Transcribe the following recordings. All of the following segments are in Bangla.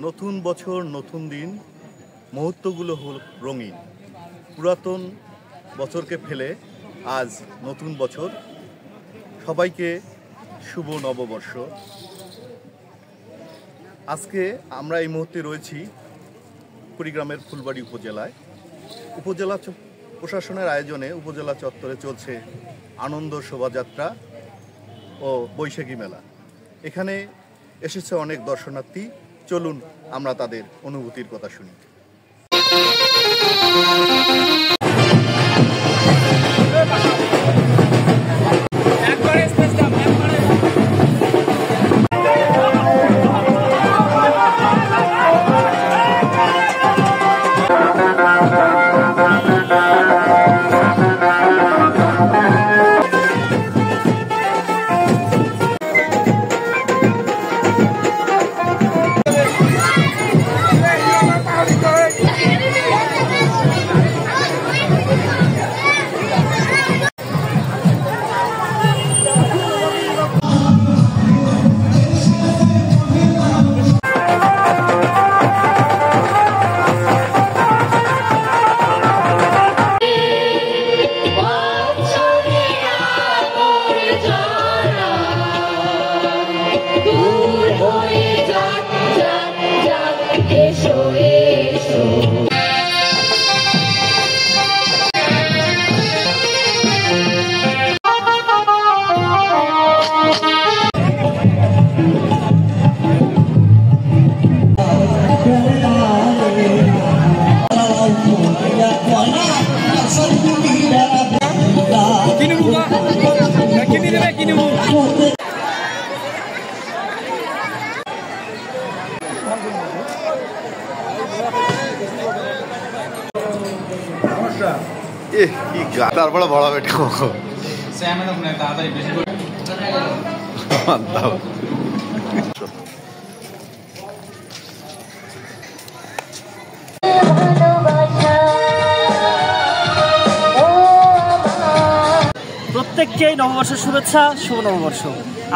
নতুন বছর নতুন দিন, মুহূর্তগুলো হল রঙিন। পুরাতন বছরকে ফেলে আজ নতুন বছর। সবাইকে শুভ নববর্ষ। আজকে আমরা এই মুহূর্তে রয়েছি কুড়িগ্রামের ফুলবাড়ি উপজেলায়। উপজেলা প্রশাসনের আয়োজনে উপজেলা চত্বরে চলছে আনন্দ শোভাযাত্রা ও বৈশাখী মেলা। এখানে এসেছে অনেক দর্শনার্থী। চলুন আমরা তাদের অনুভূতির কথা শুনি। তারপরে বড় বেটা প্রত্যেককেই নববর্ষের শুভেচ্ছা, শুভ নববর্ষ।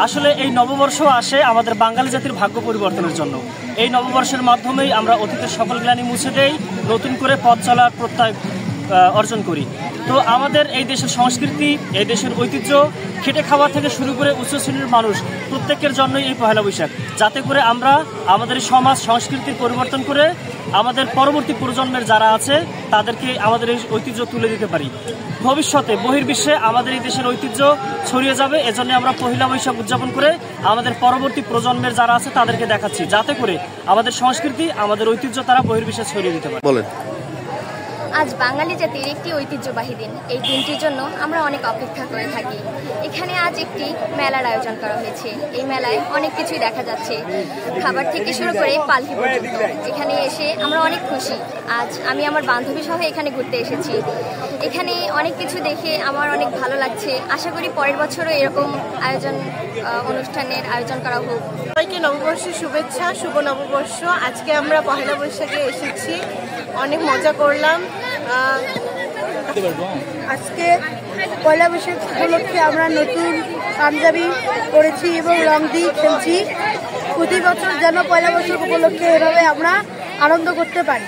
আসলে এই নববর্ষ আসে আমাদের বাঙালি জাতির ভাগ্য পরিবর্তনের জন্য। এই নববর্ষের মাধ্যমেই আমরা অতীতের সকল গ্লানি মুছে দেই, নতুন করে পথ চলার প্রত্যয় অর্জন করি। তো আমাদের এই দেশের সংস্কৃতি, এই দেশের ঐতিহ্য, খেটে খাওয়া থেকে শুরু করে উচ্চ শ্রেণীর মানুষ প্রত্যেকের জন্যই এই পহেলা বৈশাখ, যাতে করে আমরা আমাদের সমাজ সংস্কৃতির পরিবর্তন করে আমাদের পরবর্তী প্রজন্মের যারা আছে তাদেরকে আমাদের এই ঐতিহ্য তুলে দিতে পারি। ভবিষ্যতে বহির্বিশ্বে আমাদের এই দেশের ঐতিহ্য ছড়িয়ে যাবে। এজন্য আমরা পহেলা বৈশাখ উদযাপন করে আমাদের পরবর্তী প্রজন্মের যারা আছে তাদেরকে দেখাচ্ছি, যাতে করে আমাদের সংস্কৃতি, আমাদের ঐতিহ্য তারা বহির্বিশ্বে ছড়িয়ে দিতে পারে। বলেন। আজ বাঙালি জাতির একটি ঐতিহ্যবাহী দিন। এই দিনটির জন্য আমরা অনেক অপেক্ষা করে থাকি। এখানে আজ একটি মেলার আয়োজন করা হয়েছে। এই মেলায় অনেক কিছুই দেখা যাচ্ছে, খাবার থেকে শুরু করে পালকি পর্যন্ত। এখানে এসে আমরা অনেক খুশি। আজ আমি আমার বান্ধবী সহ এখানে ঘুরতে এসেছি। এখানে অনেক কিছু দেখে আমার অনেক ভালো লাগছে। আশা করি পরের বছরও এরকম অনুষ্ঠানের আয়োজন করা হোক। সবাইকে নববর্ষের শুভেচ্ছা, শুভ নববর্ষ। আজকে আমরা পহেলা বৈশাখে এসেছি, অনেক মজা করলাম। আজকে পয়লা বৈশাখ উপলক্ষে আমরা নতুন পাঞ্জাবি পরেছি এবং রং দিয়ে খেলছি। প্রতি বছর যেন পয়লা বৈশাখ উপলক্ষে এভাবে আমরা আনন্দ করতে পারি।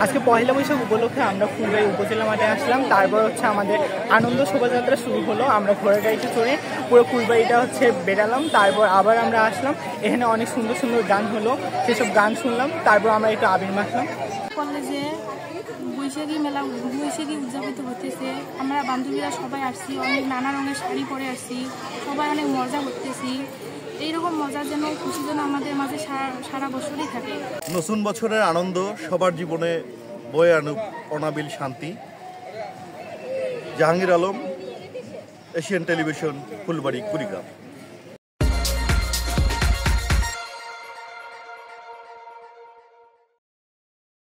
আজকে পয়লা বৈশাখ উপলক্ষে আমরা ফুলবাড়ি উপজেলা মাঠে আসলাম। তারপর আমাদের আনন্দ শোভাযাত্রা শুরু হলো। আমরা ঘোড়ার গাড়িতে চড়ে পুরো ফুলবাড়িটা বেড়ালাম। তারপর আবার আমরা আসলাম, এখানে অনেক সুন্দর সুন্দর গান হলো, সেসব গান শুনলাম। তারপর আমরা একটু আবির মাখলাম। কলেজে বৈশাখী উদযাপিত হতেছে। আমরা বান্ধবীরা সবাই আসছি, অনেক নানা রঙের শাড়ি পরে আসছি, সবাই অনেক মজা করতেছি। এইরকম মজার যেন, খুশি যেন আমাদের মাঝে সারা বছরই থাকে। নতুন বছরের আনন্দ সবার জীবনে বয়ে আনুক অনাবিল শান্তি। Jahangir Alam, Asian television, Phulbari, Kurigram.